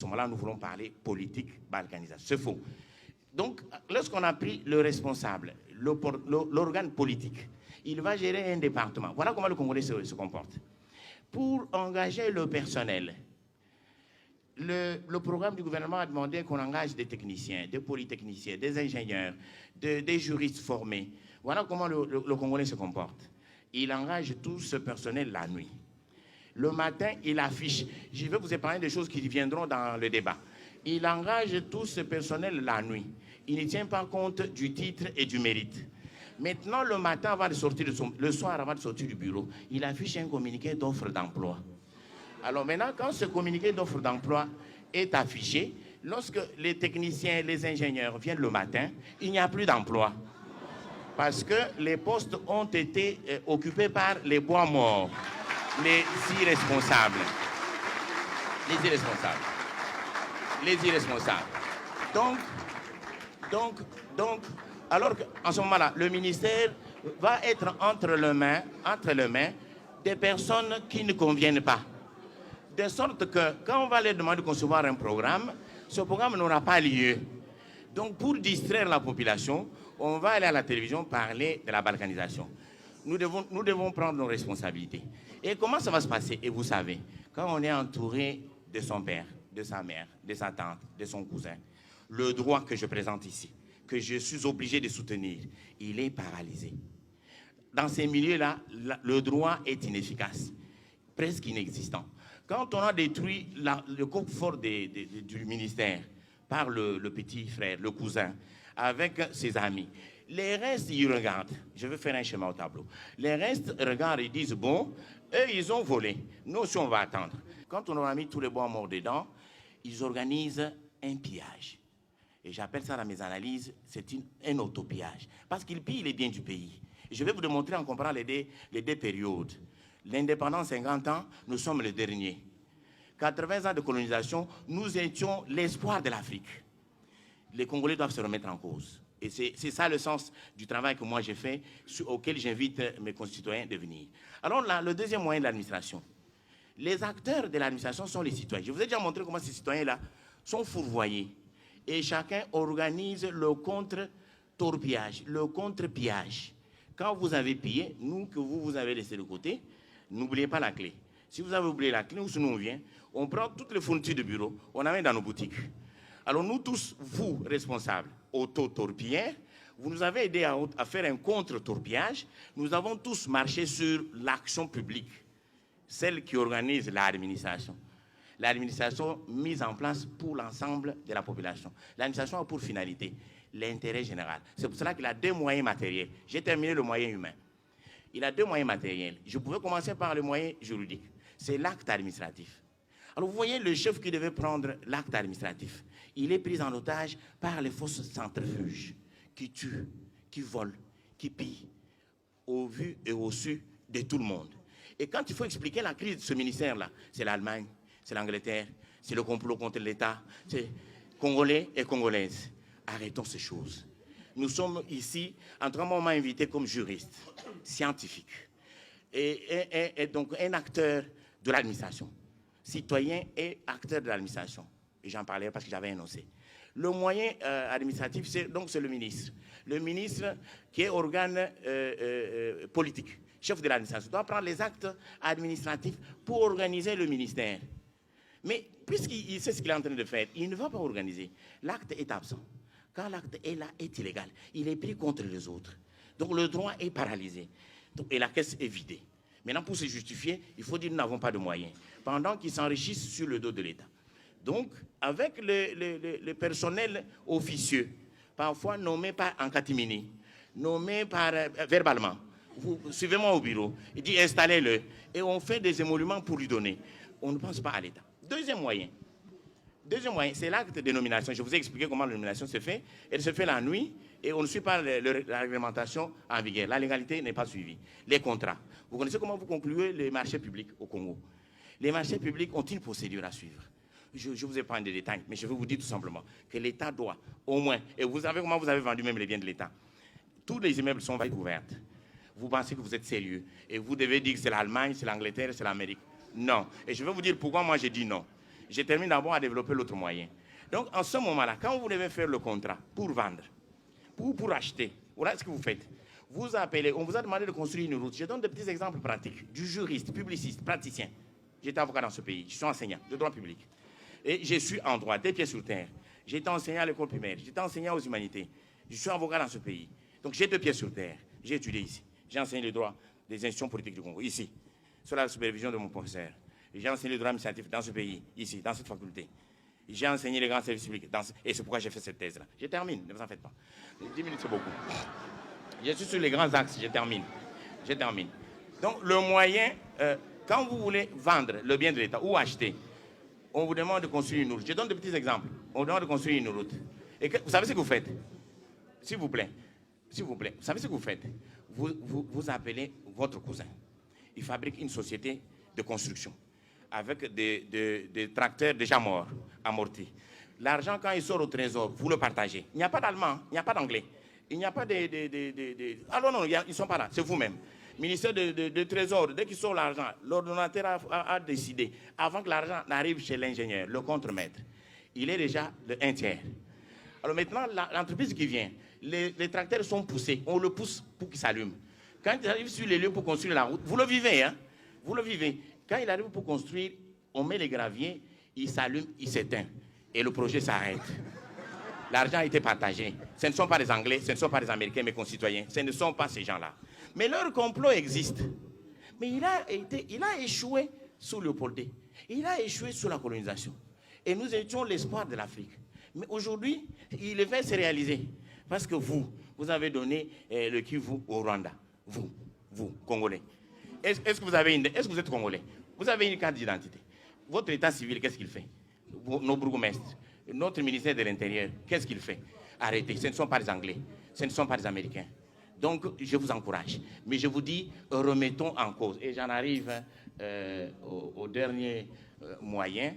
ce moment-là, nous voulons parler politique, balkanisation. C'est faux. Donc, lorsqu'on a pris le responsable, l'organe politique, il va gérer un département. Voilà comment le Congolais se comporte. Pour engager le personnel, le programme du gouvernement a demandé qu'on engage des techniciens, des polytechniciens, des ingénieurs, des juristes formés. Voilà comment le Congolais se comporte. Il engage tout ce personnel la nuit. Le matin, il affiche. Je vais vous épargner des choses qui viendront dans le débat. Il engage tout ce personnel la nuit. Il ne tient pas compte du titre et du mérite. Maintenant, le matin, avant de sortir le soir, avant de sortir du bureau, il affiche un communiqué d'offre d'emploi. Alors maintenant, quand ce communiqué d'offre d'emploi est affiché, lorsque les techniciens, les ingénieurs viennent le matin, il n'y a plus d'emploi. Parce que les postes ont été occupés par les bois morts, les irresponsables. Les irresponsables. Les irresponsables. Donc, alors qu'en ce moment-là, le ministère va être entre les mains des personnes qui ne conviennent pas. De sorte que quand on va leur demander de concevoir un programme, ce programme n'aura pas lieu. Donc pour distraire la population, on va aller à la télévision parler de la balkanisation. Nous devons prendre nos responsabilités. Et comment ça va se passer? Et vous savez, quand on est entouré de son père, de sa mère, de sa tante, de son cousin, le droit que je présente ici, que je suis obligé de soutenir, il est paralysé. Dans ces milieux-là, le droit est inefficace, presque inexistant. Quand on a détruit le coffre-fort du ministère par le petit frère, le cousin, avec ses amis, les restes, ils regardent. Je vais faire un schéma au tableau. Les restes regardent et disent, bon, eux, ils ont volé. Nous aussi, on va attendre. Quand on aura mis tous les bois morts dedans, ils organisent un pillage. Et j'appelle ça dans mes analyses, c'est un autopillage. Parce qu'ils pillent les biens du pays. Je vais vous démontrer en comparant les deux périodes. L'indépendance, 50 ans, nous sommes les derniers. 80 ans de colonisation, nous étions l'espoir de l'Afrique. Les Congolais doivent se remettre en cause. Et c'est ça le sens du travail que moi j'ai fait, auquel j'invite mes concitoyens de venir. Alors là, le deuxième moyen de l'administration. Les acteurs de l'administration sont les citoyens. Je vous ai déjà montré comment ces citoyens-là sont fourvoyés. Et chacun organise le contre-torpillage, le contre-pillage. Quand vous avez pillé, nous que vous avez laissé de côté, n'oubliez pas la clé. Si vous avez oublié la clé, nous on vient, on prend toutes les fournitures de bureau, on amène dans nos boutiques. Alors nous tous, vous, responsables, auto-torpilleurs, vous nous avez aidé à faire un contre-torpillage. Nous avons tous marché sur l'action publique, celle qui organise l'administration. L'administration mise en place pour l'ensemble de la population. L'administration a pour finalité l'intérêt général. C'est pour cela qu'il a deux moyens matériels. J'ai terminé le moyen humain. Il a deux moyens matériels. Je pouvais commencer par le moyen juridique. C'est l'acte administratif. Alors vous voyez le chef qui devait prendre l'acte administratif. Il est pris en otage par les forces centrifuges qui tuent, qui volent, qui pillent, au vu et au su de tout le monde. Et quand il faut expliquer la crise de ce ministère-là, c'est l'Allemagne, c'est l'Angleterre, c'est le complot contre l'État, c'est Congolais et Congolaises. Arrêtons ces choses. Nous sommes ici, en tout cas, on m'a invité comme juriste, scientifique, et donc un acteur de l'administration, citoyen et acteur de l'administration. Et j'en parlais parce que j'avais énoncé. Le moyen administratif, c'est le ministre. Le ministre qui est organe politique, chef de l'administration, doit prendre les actes administratifs pour organiser le ministère. Mais puisqu'il sait ce qu'il est en train de faire, il ne va pas organiser. L'acte est absent. Quand l'acte est là, est illégal. Il est pris contre les autres. Donc le droit est paralysé. Et la caisse est vidée. Maintenant, pour se justifier, il faut dire que nous n'avons pas de moyens. Pendant qu'ils s'enrichissent sur le dos de l'État. Donc, avec le personnel officieux, parfois nommé par en catimini, nommé par verbalement, suivez-moi au bureau, il dit installez-le, et on fait des émoluments pour lui donner. On ne pense pas à l'État. Deuxième moyen, c'est l'acte de nomination. Je vous ai expliqué comment la nomination se fait. Elle se fait la nuit et on ne suit pas la réglementation en vigueur. La légalité n'est pas suivie. Les contrats. Vous connaissez comment vous concluez les marchés publics au Congo? Les marchés publics ont une procédure à suivre. Je vous ai pas des détails, mais je vais vous dire tout simplement que l'État doit, au moins, et vous savez comment vous avez vendu même les biens de l'État. Tous les immeubles sont ouverts. Vous pensez que vous êtes sérieux et vous devez dire que c'est l'Allemagne, c'est l'Angleterre, c'est l'Amérique. Non. Et je vais vous dire pourquoi moi j'ai dit non. je termine d'abord à développer l'autre moyen. Donc, en ce moment-là, quand vous devez faire le contrat pour vendre, pour acheter, voilà ce que vous faites. Vous appelez, on vous a demandé de construire une route. Je donne des petits exemples pratiques du juriste, publiciste, praticien. J'étais avocat dans ce pays, je suis enseignant de droit public. Et je suis en droit, des pieds sur terre. J'étais enseignant à l'école primaire, j'étais enseignant aux humanités. Je suis avocat dans ce pays. Donc j'ai 2 pieds sur terre. J'ai étudié ici. J'ai enseigné le droit des institutions politiques du Congo, ici, sous la supervision de mon professeur. J'ai enseigné le droit administratif dans ce pays, ici, dans cette faculté. J'ai enseigné les grands services publics. Et c'est pourquoi j'ai fait cette thèse-là. Je termine, ne vous en faites pas. 10 minutes, c'est beaucoup. Je suis sur les grands axes, je termine. Je termine. Donc, le moyen, quand vous voulez vendre le bien de l'État ou acheter, on vous demande de construire une route. Je donne des petits exemples. On vous demande de construire une route. Et vous savez ce que vous faites? S'il vous plaît. S'il vous plaît. Vous savez ce que vous faites? Vous appelez votre cousin. Il fabrique une société de construction avec des tracteurs déjà morts, amortis. L'argent, quand il sort au trésor, vous le partagez. Il n'y a pas d'allemand, il n'y a pas d'anglais. Il n'y a pas Ah non, ils ne sont pas là, c'est vous-même. Ministère de Trésor, dès qu'il sort l'argent, l'ordonnateur a décidé, avant que l'argent n'arrive chez l'ingénieur, le contremaître, il est déjà de 1/3. Alors maintenant, l'entreprise qui vient, les tracteurs sont poussés, on le pousse pour qu'il s'allume. Quand il arrive sur les lieux pour construire la route, vous le vivez, hein? Vous le vivez. Quand il arrive pour construire, on met les graviers, il s'allume, il s'éteint. Et le projet s'arrête. L'argent a été partagé. Ce ne sont pas des Anglais, ce ne sont pas des Américains, mes concitoyens. Ce ne sont pas ces gens-là. Mais leur complot existe. Mais il a échoué sous Léopoldé. Il a échoué sous la colonisation. Et nous étions l'espoir de l'Afrique. Mais aujourd'hui, il va se réaliser. Parce que vous avez donné le Kivu au Rwanda. Vous, Congolais. Est-ce que vous êtes Congolais? Vous avez une carte d'identité. Votre état civil, qu'est-ce qu'il fait? Nos bourgmestres, notre ministère de l'Intérieur, qu'est-ce qu'il fait? Arrêtez, ce ne sont pas les Anglais, ce ne sont pas les Américains. Donc, je vous encourage. Mais je vous dis, remettons en cause. Et j'en arrive au dernier moyen,